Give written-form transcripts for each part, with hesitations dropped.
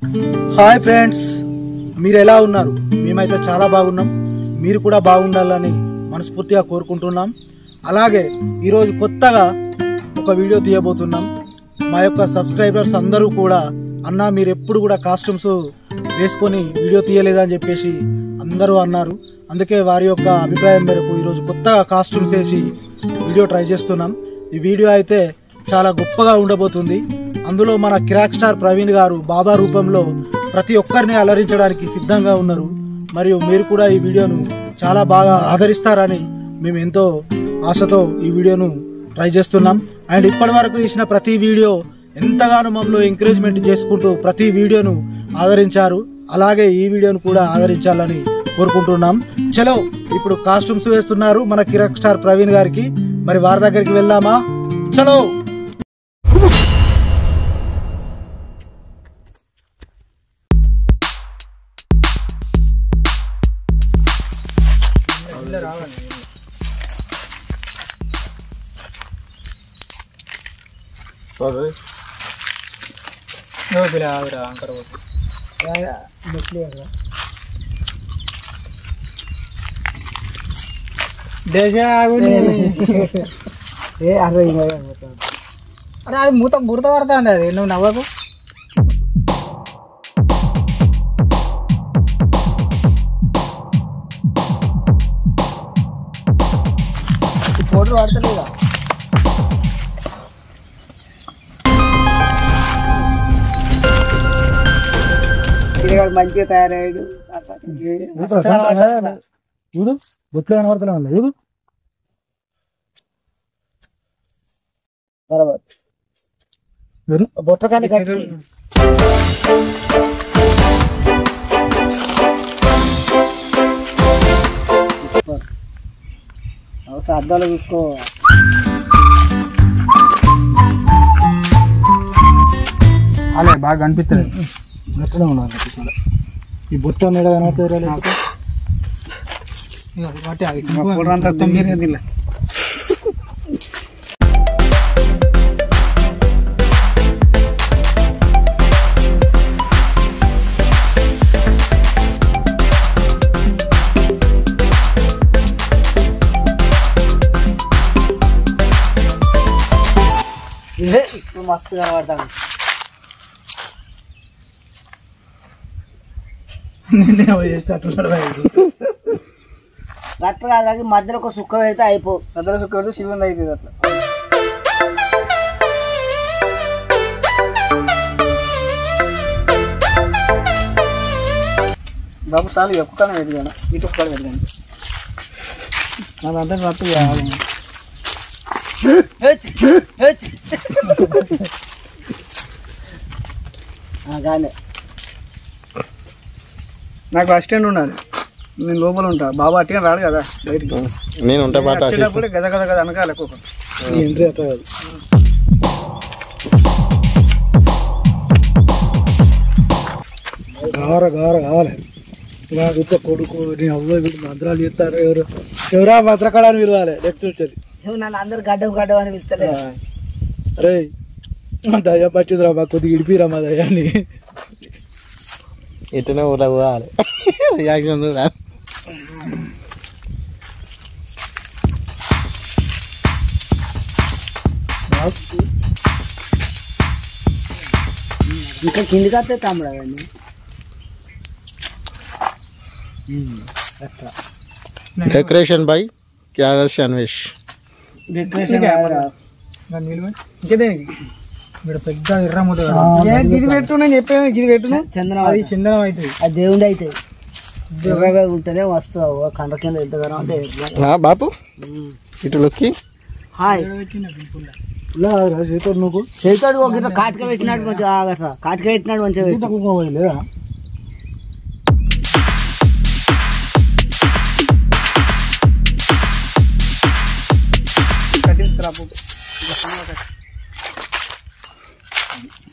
Hi friends, మీరు ఎలా ఉన్నారు? మేమైతే చాలా బాగున్నాం. మీరు కూడా బాగుండాలని మనస్ఫూర్తిగా కోరుకుంటున్నాం. అలాగే ఈరోజు కొత్తగా ఒక వీడియో తీయబోతున్నాం. మా యొక్క సబ్స్క్రైబర్స్ అందరూ కూడా అన్న మీరు ఎప్పుడు కూడా కాస్ట్యూమ్స్ వేసుకొని వీడియో తీయలేదని చెప్పేసి అందరూ అన్నారు. అందుకే వారి యొక్క అభిప్రాయం మేరకు ఈరోజు కొత్తగా కాస్ట్యూమ్స్ వేసి వీడియో ట్రై చేస్తున్నాం. ఈ వీడియో అయితే చాలా గొప్పగా ఉండబోతుంది. అందులో మన కిరాక్ స్టార్ ప్రవీణ్ గారు బాబా రూపంలో ప్రతి ఒక్కరిని అలరించడానికి సిద్ధంగా ఉన్నారు. మరియు మీరు కూడా ఈ వీడియోను చాలా బాగా ఆదరిస్తారని మేము ఎంతో ఆశతో ఈ వీడియోను ట్రై చేస్తున్నాం. అండ్ ఇప్పటి వరకు తీసిన ప్రతి వీడియో ఎంతగానో మమ్మల్ని ఎంకరేజ్మెంట్ చేసుకుంటూ ప్రతి వీడియోను ఆదరించారు. అలాగే ఈ వీడియోను కూడా ఆదరించాలని కోరుకుంటున్నాం. చలో ఇప్పుడు కాస్ట్యూమ్స్ వేస్తున్నారు మన కిరాక్ స్టార్ ప్రవీణ్ గారికి. మరి వారి దగ్గరికి వెళ్దామా? చలో. అరే అది మూత బురద పడుతుంది. అది నువ్వు నవ్వకు. ఫోటో పడతలేదా? మంచిగా తయారయ్యాడు. చూడు బొట్లు కనబడతలే ఉంది. చూడు బొట్ట కానీ అద్దాలు చూసుకో. అలా బాగా అనిపిస్తుంది. నచ్చనే ఉన్నారు అసలు. ఈ బొట్టు నీడ కనబడుతుంది. మస్తు కనబడతాను. అట్లా కాదు, మధ్యలో ఒక సుక్క పెడితే అయిపో. మధ్యలో సుక్క పెడితే శివుంది అవుతుంది. అట్లా బాబు చాలు ఎక్కువ పెట్టాను. ఇటు ఒక్కడ పెట్టాను. అదంతా రత్తు కావాలి. నాకు అసిస్టెంట్ ఉండాలి. నేను లోపల ఉంటా. బాబా అట్టిగా రాడు కదా బయటికి. నేను ఉంటా వచ్చేటప్పుడు గద గద గద అనకాలి. ఎంట్రీ అట్లా కాదు. గార గార కావాలి. ఇక కొడుకు నీ అవ్వ వీడు మంత్రాలు చేస్తారు. ఎవరా మంత్రకాలని పిలవాలి. నెక్స్ట్ వచ్చేది నన్ను అందరు గడ్డం గడ్డం అని పిలుస్తలే. అరే దయ్యం పచ్చిందిరా మా కొద్దిగా ఇడిపిరా మా దయ్యాన్ని. ఇట్లనే ఊళ్ళో పోవాలి. రియాక్షన్ చూడ. ఇంకా కిందికి వస్తే తమ్ముడు అవన్నీ డెకరేషన్ బై క్యారస్ అన్వేష్. డెకరేషన్ పెద్ద ఎర్ర ముద్ద ఇది పెట్టు. నేను చెప్పాను ఇది పెట్టు. చందనం, అది చందనం అవుతుంది. అది దేవుడి అవుతుంది. ఎర్రగా ఉంటేనే వస్తావు. కండ కింద ఎంతగానో అంటే బాపు ఇటు లొక్కి. హాయ్ చేతాడు. నువ్వు చేతాడు ఒక కాటిక పెట్టినాడు. కొంచెం ఆగట్రా. కాటిక పెట్టినాడు మంచిగా లేదా?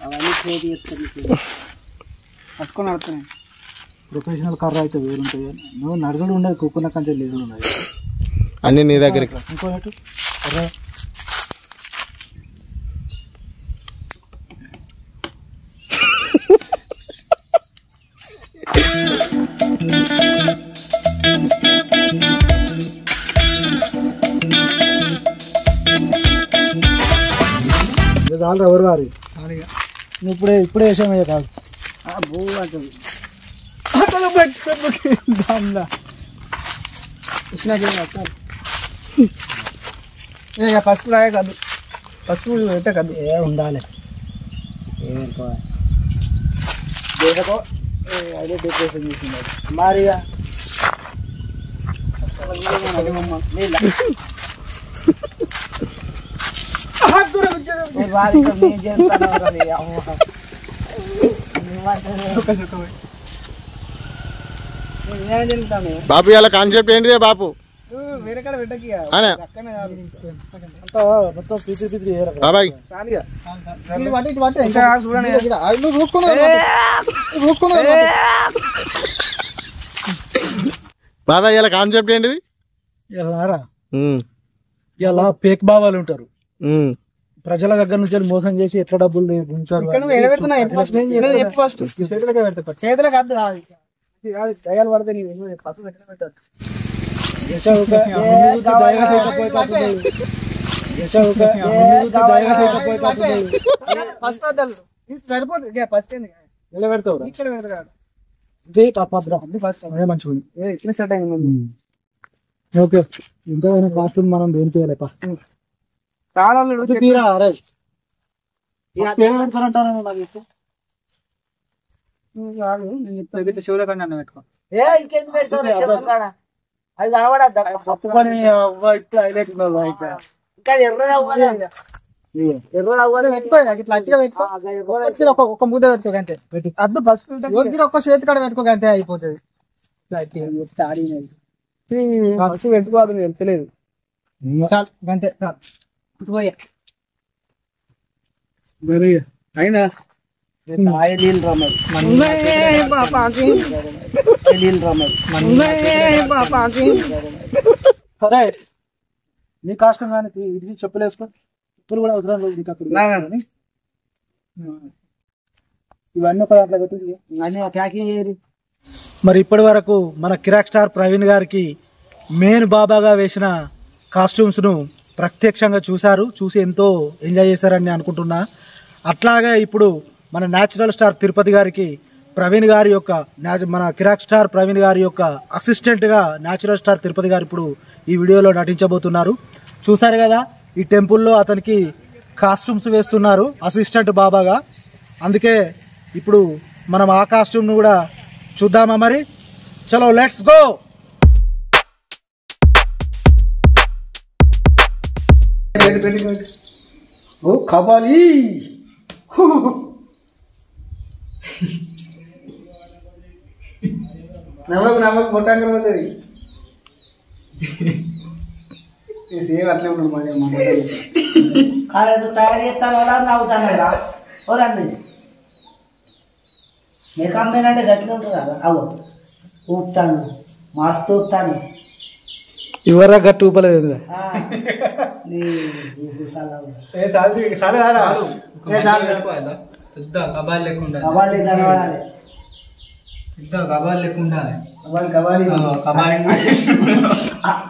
అవన్నీ చేతి పట్టుకొని ఆడుతున్నాయి. ప్రొఫెషనల్ కర్ర అయితే వేరుంటుంది. నువ్వు నడుచుడు ఉండదు. కుక్కున్న కంచె లేచుడు ఉన్నది. అన్ని నీ దగ్గరికి. ఇంకో చాలు ఎవరు వారి ఇప్పుడే వేసామయ్యా కాదు భూ అంటుంది పసుపు లాగే కాదు పసుపు పెట్టే కాదు ఉండాలి అదే డెకరేషన్ చేసింది మారిగా బాపు ఇలా కాన్సెప్ట్ ఏంటిదే బాపు వేరే కాడ పెట్టకి అనే మొత్తం పితిరి బాబాయ్ బాబాయ్ ఇలా కాన్సెప్ట్ ఏంటిది ఇలా పేక్ బాబాలు ఉంటారు ప్రజల దగ్గర నుంచి మోసం చేసి ఎట్లా డబ్బులు ఉంటారు చేతులకు అద్దు దయాలు పడితే పసుపు ఎట్లా పెట్టారు సరిపోతుంది ఫస్ట్ పెడతావు ఇక్కడ పెడతాడు మంచిగా ఇట్లా సెట్ అయింది ఓకే ఇంకా కాస్ట్యూమ్ మనం దేనికి వేయాలి ఫస్ట్ చాలా తీరా అరే పెడతారంటారా నాకు శివుల కన్నా పెట్టుకో ఇంకేం పెడతారు అది కనబడద్దా పప్పుకొని ఇట్లా హైలైట్ ఇంకా ఎర్ర ఒక ముద్ద పెట్టుకోకంతే అద్దు ఫస్ట్ ఒక్క చేతి కాడ పెట్టుకోకంతే అయిపోతుంది ఫస్ట్ పెట్టుకోవాలి తెలియదు అంతే అయినా సరే నీ కాష్టం కానీ ఇది చెప్పులేసుకో ఇప్పుడు కూడా అవసరం లేదు నీకు అక్కడ ఇవన్నీ ఒక దాంట్లో పెట్టి మరి ఇప్పటి వరకు మన కిరాక్ స్టార్ ప్రవీణ్ గారికి మెయిన్ బాబాగా వేసిన కాస్ట్యూమ్స్ ను ప్రత్యక్షంగా చూసి ఎంతో ఎంజాయ్ చేశారని అనుకుంటున్నా. అట్లాగే ఇప్పుడు మన న్యాచురల్ స్టార్ తిరుపతి గారికి ప్రవీణ్ గారి యొక్క మన కిరాక్ స్టార్ ప్రవీణ్ గారి యొక్క అసిస్టెంట్గా న్యాచురల్ స్టార్ తిరుపతి గారు ఇప్పుడు ఈ వీడియోలో నటించబోతున్నారు. చూసారు కదా, ఈ టెంపుల్లో అతనికి కాస్ట్యూమ్స్ వేస్తున్నారు అసిస్టెంట్ బాబాగా. అందుకే ఇప్పుడు మనం ఆ కాస్ట్యూమ్ను కూడా చూద్దామా మరి. చలో లెట్స్ గో. ఓ కబాలి నమ్మకు మొట్టాంకర పోతుంది సేమ్ అట్లే ఉండదు. తయారు చేస్తాను అలా నవ్వుతాను రండి మీకు అమ్మేనంటే గట్టిగా ఉంటుంది కదా. అవు ఊపుతాను, మస్తు ఊపుతాను. ఇవరా గట్టి ఊపలేదు.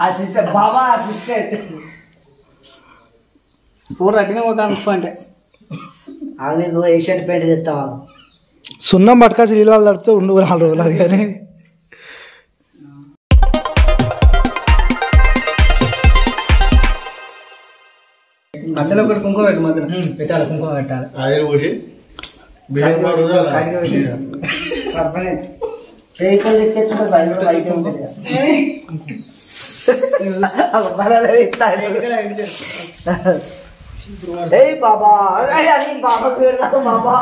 అసిస్టెంట్ బాబా అసిస్టెంట్ ఫోర్ అట్టినే పోతాను ఉప్పు అంటే అవి నువ్వు ఏషియన్ పెయింట్ తెస్తావా. సున్నం పట్టుకాసి నీళ్ళు తడిపితే ఉండు 4 రోజులు. అది కానీ మధ్యలో ఒకటి కుంకుమ పెట్టు, మధ్యలో పెట్టాలి, కుంకుమ పెట్టాలి. బాబా బాబా పెడతాను బాబా.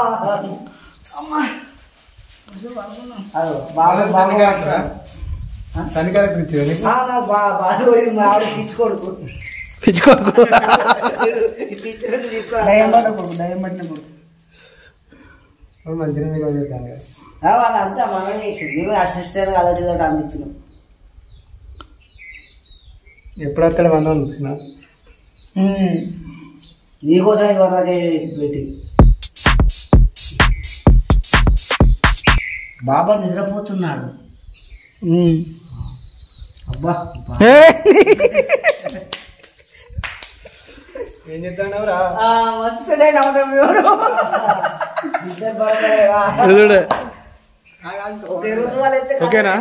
పిచ్చుకోడుకు వాళ్ళంతా మనమే చేసింది. మేము అసిస్టెంట్ అదొకటి ఇదొకటి అందించినాం. ఎప్పుడు అక్కడ మనం చూసినా నీకోసం ఎవరికి పెట్టి బాబా నిద్రపోతున్నాడు. అబ్బా ఏం చెప్తానవరా ఓకేనా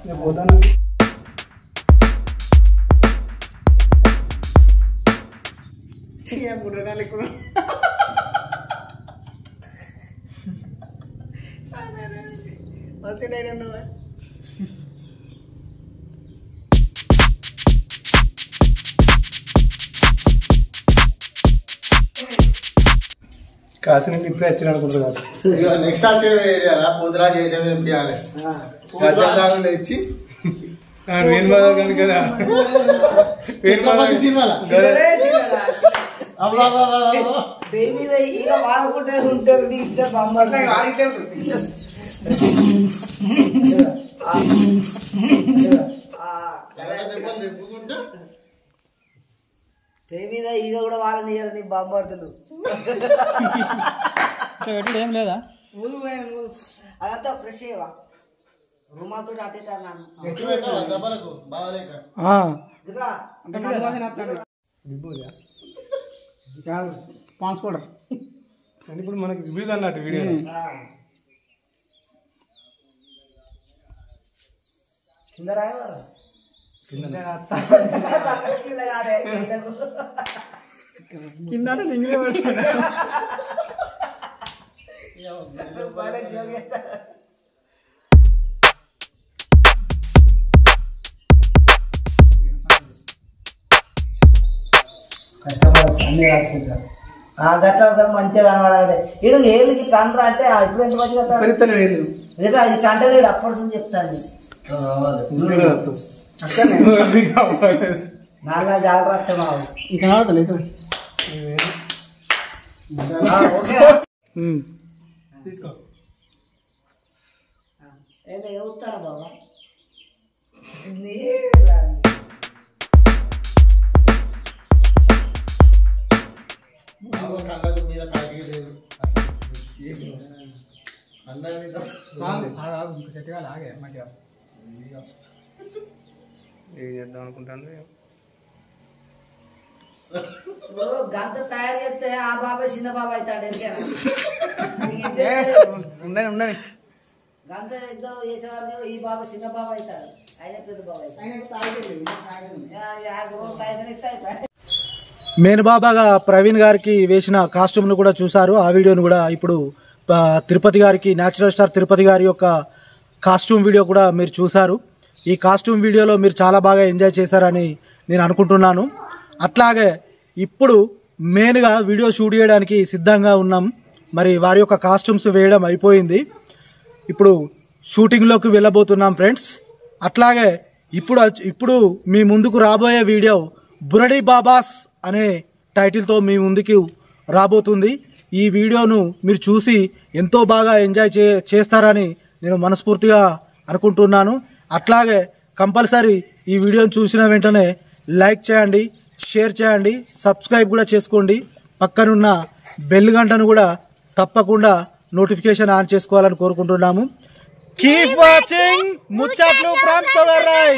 నేను పోతాను. కాసిన ఇప్పుడే వచ్చిన అనుకుంటున్నారు. నెక్స్ట్ వచ్చే పొద్దురా చేసేవి ఏం చేయాలి గజ్జాలు తెచ్చి కదా సినిమాల వాడుకుంటే ఉంటారు తెప్పుకుంటా మీద ఈగ కూడా వాళ్ళని నీ బాంబడుతుంది ఏం లేదా అదంతా ఫ్రెష్ అయ్యవా రుమాతో అటు ఎట్లు పెట్టావా దెబ్బలకు బాగాలేక పాన్స్ పౌడర్ అని ఇప్పుడు మనకి రివ్యూస్ అన్నట్టు వీడియో కింద లింగిలే పెడతాను. అన్ని రాసుకుంటారు గట్ల ఒకరు మంచిగా కనబడాలి ఇడు ఏళ్ళకి తండ్రి అంటే ఇప్పుడు ఎంత మంచిగా తండ్రి అప్పటి నుంచి చెప్తాను నాన్న జాగ్రత్త తీసుకో ఏదో చెబుతాను బాబా కళ్ళకు మీద కాకి లేదు అందరినీ ఆగే మంచిగా ఏం చేద్దాం అనుకుంటాను. గంత తయారు చేస్తే ఆ బాబాయ్ చిన్న బాబాయ్ అవుతాడు ఉండని గంత యుద్ధం చేసేవాళ్ళు ఈ బాబా చిన్న బాబా అవుతాడు ఆయన పెద్ద బాబా అవుతాడు. మేనబాబాగా ప్రవీణ్ గారికి వేసిన కాస్ట్యూమ్ను కూడా చూశారు. ఆ వీడియోను కూడా ఇప్పుడు తిరుపతి గారికి న్యాచురల్ స్టార్ తిరుపతి గారి యొక్క కాస్ట్యూమ్ వీడియో కూడా మీరు చూశారు. ఈ కాస్ట్యూమ్ వీడియోలో మీరు చాలా బాగా ఎంజాయ్ చేశారని నేను అనుకుంటున్నాను. అట్లాగే ఇప్పుడు మెయిన్గా వీడియో షూట్ చేయడానికి సిద్ధంగా ఉన్నాం. మరి వారి యొక్క కాస్ట్యూమ్స్ వేయడం అయిపోయింది. ఇప్పుడు షూటింగ్లోకి వెళ్ళబోతున్నాం ఫ్రెండ్స్. అట్లాగే ఇప్పుడు మీ ముందుకు రాబోయే వీడియో బురడి బాబాస్ అనే టైటిల్తో మీ ముందుకు రాబోతుంది. ఈ వీడియోను మీరు చూసి ఎంతో బాగా ఎంజాయ్ చేస్తారని నేను మనస్ఫూర్తిగా అనుకుంటున్నాను. అట్లాగే కంపల్సరీ ఈ వీడియోను చూసిన వెంటనే లైక్ చేయండి, షేర్ చేయండి, సబ్స్క్రైబ్ కూడా చేసుకోండి. పక్కనున్న బెల్ గంటను కూడా తప్పకుండా నోటిఫికేషన్ ఆన్ చేసుకోవాలని కోరుకుంటున్నాము. కీప్ వాచింగ్ ముచ్చట్లు ఫ్రమ్ తొగర్రాయ్.